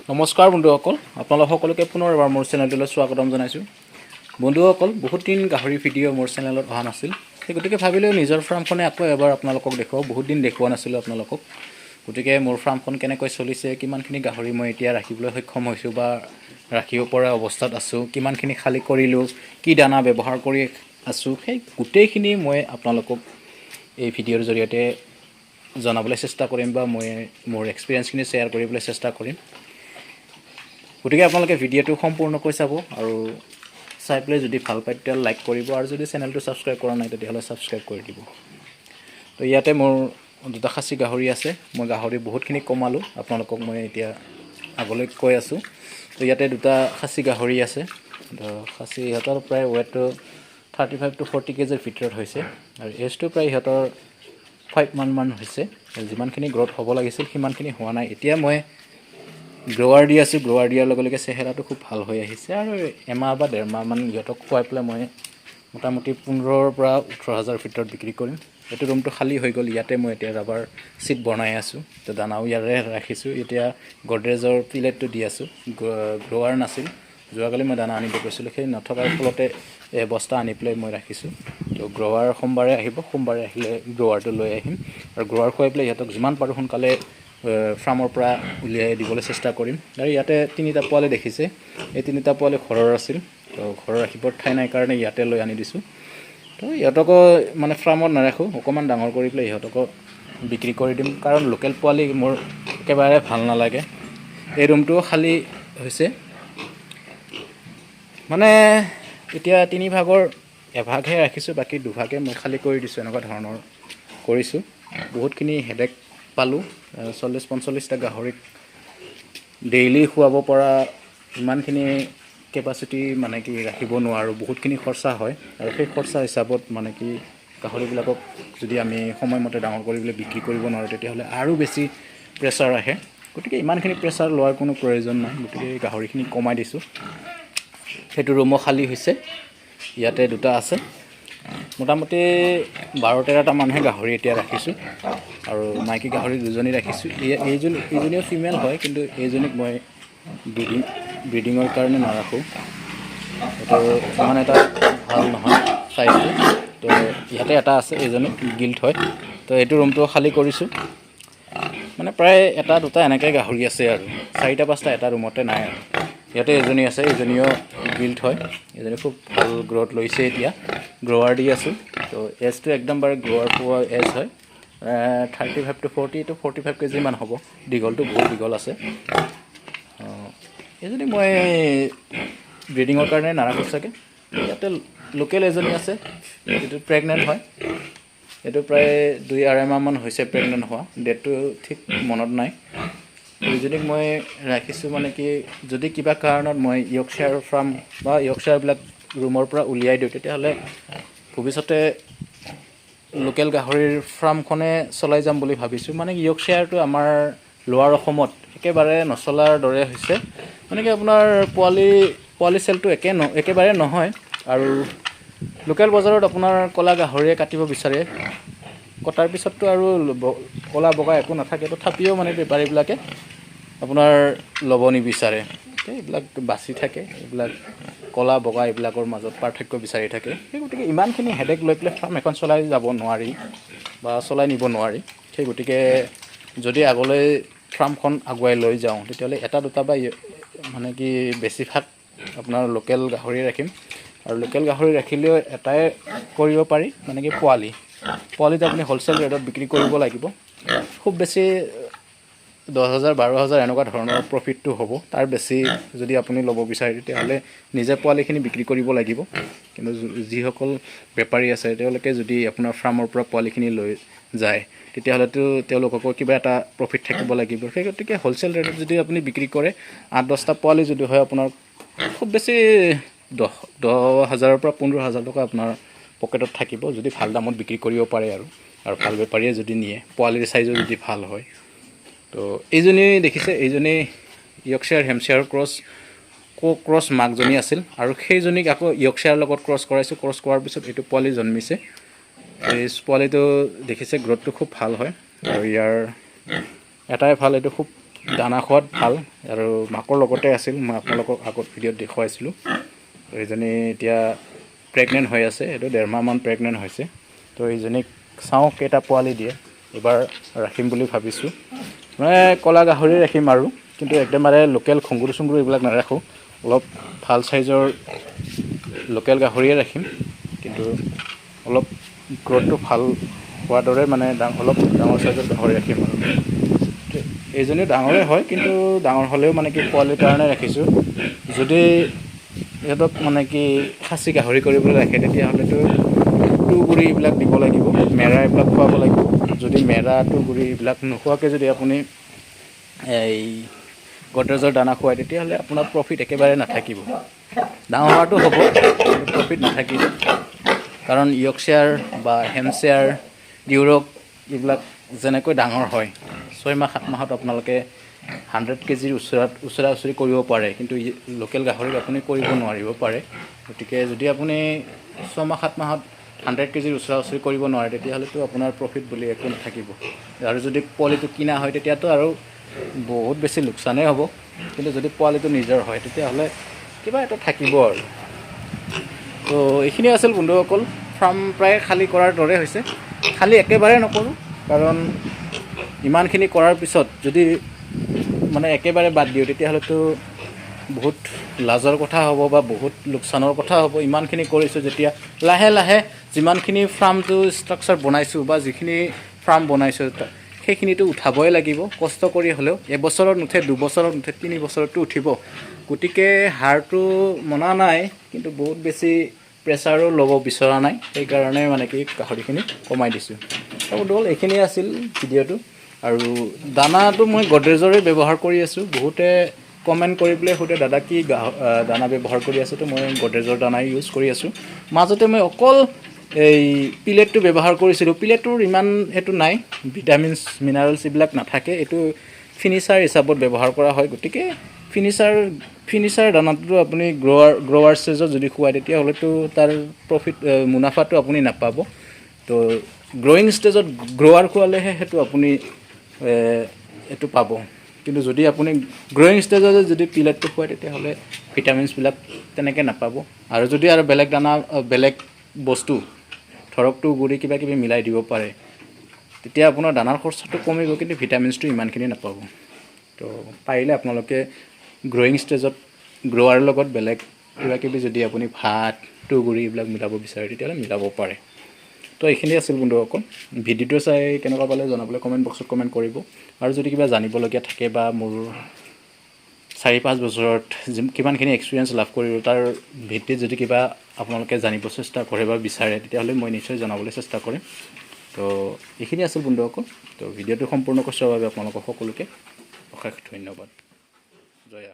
নমস্কাৰ বন্ধুসকল, আপোনালোক সকলোকে পুনৰ এবাৰ মোৰ চেনেলটোলৈ স্বাগতম জনাইছোঁ। বন্ধুসকল, বহুত দিন গাহৰি ভিডিঅ' মোৰ চেনেলত অহা নাছিল, সেই গতিকে ভাবিলোঁ নিজৰ ফাৰ্মখনে আকৌ এবাৰ আপোনালোকক দেখুৱাওঁ। বহুত দিন দেখুওৱা নাছিলোঁ আপোনালোকক। গতিকে মোৰ ফাৰ্মখন কেনেকৈ চলিছে, কিমানখিনি গাহৰি মই এতিয়া ৰাখিবলৈ সক্ষম হৈছোঁ বা ৰাখিব পৰা অৱস্থাত আছোঁ, কিমানখিনি খালী কৰিলোঁ, কি দানা ব্যৱহাৰ কৰি আছোঁ, সেই গোটেইখিনি মই আপোনালোকক এই ভিডিঅ'ৰ জৰিয়তে জনাবলৈ চেষ্টা কৰিম বা মই মোৰ এক্সপিৰিয়েঞ্চখিনি শ্বেয়াৰ কৰিবলৈ চেষ্টা কৰিম। গতিকে আপোনালোকে ভিডিঅ'টো সম্পূৰ্ণকৈ চাব আৰু চাই পেলাই যদি ভাল পায় তেতিয়া লাইক কৰিব আৰু যদি চেনেলটো ছাবস্ক্ৰাইব কৰা নাই তেতিয়াহ'লে ছাবস্ক্ৰাইব কৰি দিব। তো ইয়াতে মোৰ দুটা খাচী গাহৰি আছে। মই গাহৰি বহুতখিনি কমালোঁ, আপোনালোকক মই এতিয়া আগলৈ কৈ আছোঁ। তো ইয়াতে দুটা খাচী গাহৰি আছে। তো খাচী ইহঁতৰ প্ৰায় ৱেটটো 35 to 40 কেজিৰ ভিতৰত হৈছে আৰু এজটো প্ৰায় ইহঁতৰ 5 মান হৈছে। যিমানখিনি গ্ৰ'থ হ'ব লাগিছিল সিমানখিনি হোৱা নাই। এতিয়া মই গ্ৰ'ৱাৰ দি আছোঁ। গ্ৰ'ৱাৰ দিয়াৰ লগে লগে চেহেৰাটো খুব ভাল হৈ আহিছে আৰু এমাহ বা 1.5 মাহমান ইহঁতক খুৱাই পেলাই মই মোটামুটি 15,000 পৰা 18,000 ভিতৰত বিক্ৰী কৰিম। এইটো ৰুমটো খালী হৈ গ'ল। ইয়াতে মই এতিয়া ৰাবাৰ চিট বনাই আছোঁ। তো দানাও ইয়াৰে ৰাখিছোঁ। এতিয়া গডৰেজৰ প্লেটটো দি আছোঁ। গ্ৰ'ৱাৰ নাছিল, যোৱাকালি মই দানা আনিব গৈছিলোঁ, সেই নথকাৰ ফলতে বস্তা আনি পেলাই মই ৰাখিছোঁ। তো গ্ৰ'ৱাৰ সোমবাৰে আহিব, সোমবাৰে আহিলে গ্ৰ'ৱাৰটো লৈ আহিম আৰু গ্ৰ'ৱাৰ খুৱাই পেলাই ইহঁতক যিমান পাৰোঁ সোনকালে ফাৰ্মৰ পৰা উলিয়াই দিবলৈ চেষ্টা কৰিম। আৰু ইয়াতে 3টা পোৱালি দেখিছে, এই 3টা পোৱালি ঘৰৰ আছিল। তো ঘৰৰ ৰাখিবৰ ঠাই নাই কাৰণে ইয়াতে লৈ আনি দিছোঁ। তো ইহঁতকো মানে ফাৰ্মত নাৰাখোঁ, অকণমান ডাঙৰ কৰি পেলাই ইহঁতকো বিক্ৰী কৰি দিম, কাৰণ লোকেল পোৱালি মোৰ একেবাৰে ভাল নালাগে। এই ৰুমটোও খালী হৈছে, মানে এতিয়া 3 ভাগৰ এভাগহে ৰাখিছোঁ, বাকী 2 ভাগে মই খালী কৰি দিছোঁ। এনেকুৱা ধৰণৰ কৰিছোঁ। বহুতখিনি হেডেক পালোঁ। 40-45টা গাহৰিক ডেইলি খুৱাব পৰা ইমানখিনি কেপাচিটি মানে কি ৰাখিব নোৱাৰোঁ, বহুতখিনি খৰচা হয় আৰু সেই খৰচা হিচাপত মানে কি গাহৰিবিলাকক যদি আমি সময়মতে ডাঙৰ কৰি পেলাই বিক্ৰী কৰিব নোৱাৰোঁ তেতিয়াহ'লে আৰু বেছি প্ৰেছাৰ আহে। গতিকে ইমানখিনি প্ৰেছাৰ লোৱাৰ কোনো প্ৰয়োজন নাই। গতিকে গাহৰিখিনি কমাই দিছোঁ। সেইটো ৰুমো খালী হৈছে, ইয়াতে 2টা আছে। মোটামুটি 12-13টা মানুহে গাহৰি এতিয়া ৰাখিছোঁ আৰু মাইকী গাহৰি 2জনী ৰাখিছোঁ। এইজনীও ফিমেল হয়, কিন্তু এইজনীক মই ব্ৰিডিঙৰ কাৰণে নাৰাখোঁ। এইটো ইমান এটা ভাল নহয় চাইজটো। তো ইয়াতে এটা আছে, এইজনী গিল্ট হয়। তো এইটো ৰুমটো খালী কৰিছোঁ। মানে প্ৰায় 1-2টা এনেকৈ গাহৰি আছে আৰু 4-5টা এটা ৰুমতে নাই আৰু। ইয়াতে এজনী আছে, এইজনীও গিল্ট হয়। এইজনী খুব ভাল গ্ৰ'থ লৈছে এতিয়া। গ্ৰ'ৱাৰ দি আছোঁ। তো এজটো একদম বাৰু গ্ৰ'ৱাৰ পোৱা এজ হয়। 35 to 40 to 45 কেজিমান হ'ব। দীঘলটো বহুত দীঘল আছে। এইজনী মই ব্ৰিডিঙৰ কাৰণে নাৰাখোঁ চাগে। ইয়াতে লোকেল এজনী আছে, যিটো প্ৰেগনেণ্ট হয়। এইটো প্ৰায় 2-2.5 মাহমান হৈছে প্ৰেগনেণ্ট হোৱা। ডেটটো ঠিক মনত নাই। এইজনীক মই ৰাখিছোঁ মানে কি, যদি কিবা কাৰণত মই য়ৰ্কশ্বায়াৰ ফাৰ্ম বা য়ৰ্কশ্বায়াৰবিলাক ৰুমৰ পৰা উলিয়াই দিওঁ তেতিয়াহ'লে ভৱিষ্যতে লোকেল গাহৰিৰ ফাৰ্মখনে চলাই যাম বুলি ভাবিছোঁ। মানে য়ৰ্কশ্বায়াৰটো আমাৰ লোৱাৰ অসমত একেবাৰে নচলাৰ দৰে হৈছে। মানে কি আপোনাৰ পোৱালি চেলটো একেবাৰে নহয় আৰু লোকেল বজাৰত আপোনাৰ ক'লা গাহৰিয়ে কাটিব বিচাৰে। কটাৰ পিছততো আৰু ক'লা বগা একো নাথাকে, তথাপিও মানে বেপাৰীবিলাকে আপোনাৰ ল'ব নিবিচাৰে। এইবিলাক বাচি থাকে, এইবিলাক ক'লা বগা এইবিলাকৰ মাজত পাৰ্থক্য বিচাৰি থাকে। সেই গতিকে ইমানখিনি হেডেক লৈ পেলাই ফাৰ্ম এখন চলাই যাব নোৱাৰি বা চলাই নিব নোৱাৰি। সেই গতিকে যদি আগলৈ ফাৰ্মখন আগুৱাই লৈ যাওঁ তেতিয়াহ'লে 1-2টা বা মানে কি বেছিভাগ আপোনাৰ লোকেল গাহৰি ৰাখিম। আৰু লোকেল গাহৰি ৰাখিলেও এটাই কৰিব পাৰি, মানে কি পোৱালিটো আপুনি হ'লচেল ৰেটত বিক্ৰী কৰিব লাগিব। খুব বেছি 10,000-12,000 এনেকুৱা ধৰণৰ প্ৰফিটটো হ'ব। তাৰ বেছি যদি আপুনি ল'ব বিচাৰে তেতিয়াহ'লে নিজে পোৱালিখিনি বিক্ৰী কৰিব লাগিব। কিন্তু যিসকল বেপাৰী আছে তেওঁলোকে যদি আপোনাৰ ফাৰ্মৰ পৰা পোৱালিখিনি লৈ যায় তেতিয়াহ'লেতো তেওঁলোককো কিবা এটা প্ৰফিট থাকিব লাগিব। সেই গতিকে হ'লচেল ৰেটত যদি আপুনি বিক্ৰী কৰে, 8-10টা পোৱালি যদি হয় আপোনাৰ খুব বেছি 10,000 পৰা 15,000 টকা আপোনাৰ পকেটত থাকিব, যদি ভাল দামত বিক্ৰী কৰিব পাৰে আৰু ভাল বেপাৰীয়ে যদি নিয়ে, পোৱালিৰ চাইজো যদি ভাল হয়। তো এইজনী দেখিছে, এইজনী য়ৰ্কশ্বায়াৰ হেম্পশ্বায়াৰ ক্ৰছ মাকজনী আছিল আৰু সেইজনীক আকৌ য়ৰ্কশ্বায়াৰৰ লগত ক্ৰছ কৰাইছোঁ। ক্ৰছ কৰাৰ পিছত এইটো পোৱালি জন্মিছে। এই পোৱালিটো দেখিছে গ্ৰ'থটো খুব ভাল হয় আৰু ইয়াৰ এটাই ভাল, এইটো খুব দানা খোৱাত ভাল আৰু মাকৰ লগতে আছিল মই আপোনালোকক আগত ভিডিঅ'ত দেখুৱাইছিলোঁ তো এইজনী এতিয়া প্ৰেগনেণ্ট হৈ আছে এইটো 1.5 মাহমান প্ৰেগনেণ্ট হৈছে তো এইজনীক চাওঁ কেইটা পোৱালি দিয়ে এবাৰ ৰাখিম বুলি ভাবিছোঁ মানে কলা গাহৰি ৰাখিম আৰু কিন্তু একদমবাৰে লোকেল খংগুৰু চুংগুৰু এইবিলাক নাৰাখোঁ অলপ ভাল চাইজৰ লোকেল গাহৰিয়ে ৰাখিম কিন্তু অলপ গ্ৰথটো ভাল হোৱাৰ দৰে মানে অলপ ডাঙৰ চাইজৰ গাহৰি ৰাখিম আৰু এইজনী ডাঙৰে হয় কিন্তু ডাঙৰ হ'লেও মানে কি পোৱালিৰ কাৰণে ৰাখিছোঁ যদি ইহঁতক মানে কি খাচী গাহৰি কৰিবলৈ ৰাখে তেতিয়াহ'লেতো তুঁহগুৰি এইবিলাক দিব লাগিব মেৰা এইবিলাক খুৱাব লাগিব যদি মেৰা তুঁহগুৰি এইবিলাক নোখোৱাকৈ যদি আপুনি এই গডৰেজৰ দানা খুৱায় তেতিয়াহ'লে আপোনাৰ প্ৰফিট একেবাৰে নাথাকিব ডাঙৰ হোৱাটো হ'ব কিন্তু প্ৰফিট নাথাকিব কাৰণ ইয়ৰ্কশ্বায়াৰ বা হেম্পশ্বায়াৰ ডিউৰক এইবিলাক যেনেকৈ ডাঙৰ হয় 6 মাহ 7 মাহত আপোনালোকে 100 কেজিৰ ওচৰা ওচৰি কৰিব পাৰে কিন্তু লোকেল গাহৰিক আপুনি কৰিব নোৱাৰিব পাৰে গতিকে যদি আপুনি 6 মাহ 7 মাহত 100 কেজিৰ ওচৰা ওচৰি কৰিব নোৱাৰে তেতিয়াহ'লেতো আপোনাৰ প্ৰফিট বুলি একো নাথাকিব আৰু যদি পোৱালিটো কিনা হয় তেতিয়াতো আৰু বহুত বেছি লোকচানেই হ'ব কিন্তু যদি পোৱালিটো নিজৰ হয় তেতিয়াহ'লে কিবা এটা থাকিব আৰু তো এইখিনি আছিল বন্ধুসকল ফাৰ্ম প্ৰায় খালী কৰাৰ দৰে হৈছে খালী একেবাৰে নকৰোঁ কাৰণ ইমানখিনি কৰাৰ পিছত যদি মানে একেবাৰে বাদ দিওঁ তেতিয়াহ'লেতো বহুত লাজৰ কথা হ'ব বা বহুত লোকচানৰ কথা হ'ব ইমানখিনি কৰিছোঁ যেতিয়া লাহে লাহে যিমানখিনি ফাৰ্মটো ষ্ট্ৰাকচাৰ বনাইছোঁ বা যিখিনি ফাৰ্ম বনাইছোঁ সেইখিনিতো উঠাবই লাগিব কষ্ট কৰি হ'লেও এবছৰত নুঠে 2 বছৰত নুঠে 3 বছৰতো উঠিব গতিকে হাৰটো মনা নাই কিন্তু বহুত বেছি প্ৰেছাৰো ল'ব বিচৰা নাই সেইকাৰণে মানে কি গাহৰিখিনি কমাই দিছোঁ বন্ধুসকল এইখিনি আছিল ভিডিঅ'টো আৰু দানাটো মই গডৰেজৰে ব্যৱহাৰ কৰি আছোঁ বহুতে কমেণ্ট কৰি পেলাই সোধে দাদা কি দানা ব্যৱহাৰ কৰি আছোঁ তো মই গডৰেজৰ দানাই ইউজ কৰি আছোঁ মাজতে মই অকল এই পিলেটটো ব্যৱহাৰ কৰিছিলোঁ পিলেটটোৰ ইমান সেইটো নাই ভিটামিনছ মিনাৰেলছ এইবিলাক নাথাকে এইটো ফিনিচাৰ হিচাপত ব্যৱহাৰ কৰা হয় গতিকে ফিনিচাৰ দানাটো আপুনি গ্ৰ'ৱাৰ ষ্টেজত যদি খুৱায় তেতিয়াহ'লেতো তাৰ প্ৰফিট মুনাফাটো আপুনি নাপাব তো গ্ৰ'য়িং ষ্টেজত গ্ৰ'ৱাৰ খোৱালেহে সেইটো আপুনি এইটো পাব কিন্তু যদি আপুনি গ্ৰ'য়িং ষ্টেজত যদি পিলেটটো খুৱায় তেতিয়াহ'লে ভিটামিনছবিলাক তেনেকৈ নাপাব আৰু যদি আৰু বেলেগ দানা বেলেগ বস্তু ধৰক তুঁহগুৰি কিবা কিবি মিলাই দিব পাৰে তেতিয়া আপোনাৰ দানাৰ খৰচটো কমিব কিন্তু ভিটামিনছটো ইমানখিনি নাপাব তো পাৰিলে আপোনালোকে গ্ৰ'য়িং ষ্টেজত গ্ৰ'ৱাৰ লগত বেলেগ কিবা কিবি যদি আপুনি ভাত তুঁহগুৰি এইবিলাক মিলাব বিচাৰে তেতিয়াহ'লে মিলাব পাৰে তো এইখিনি আছিল বন্ধুসকল ভিডিঅ'টো চাই কেনেকুৱা পালে জনাবলৈ কমেণ্ট বক্সত কমেণ্ট কৰিব আৰু যদি কিবা জানিবলগীয়া থাকে বা মোৰ 4-5 বছৰত কিমানখিনি এক্সপিৰিয়েঞ্চ লাভ কৰিলোঁ তাৰ ভিত্তিত যদি কিবা আপোনালোকে জানিব চেষ্টা কৰে বা বিচাৰে তেতিয়াহ'লে মই নিশ্চয় জনাবলৈ চেষ্টা কৰিম তো এইখিনি আছিল বন্ধুসকল তো ভিডিঅ'টো সম্পূৰ্ণকৈ চোৱাৰ বাবে আপোনালোকক সকলোকে অশেষ ধন্যবাদ জয়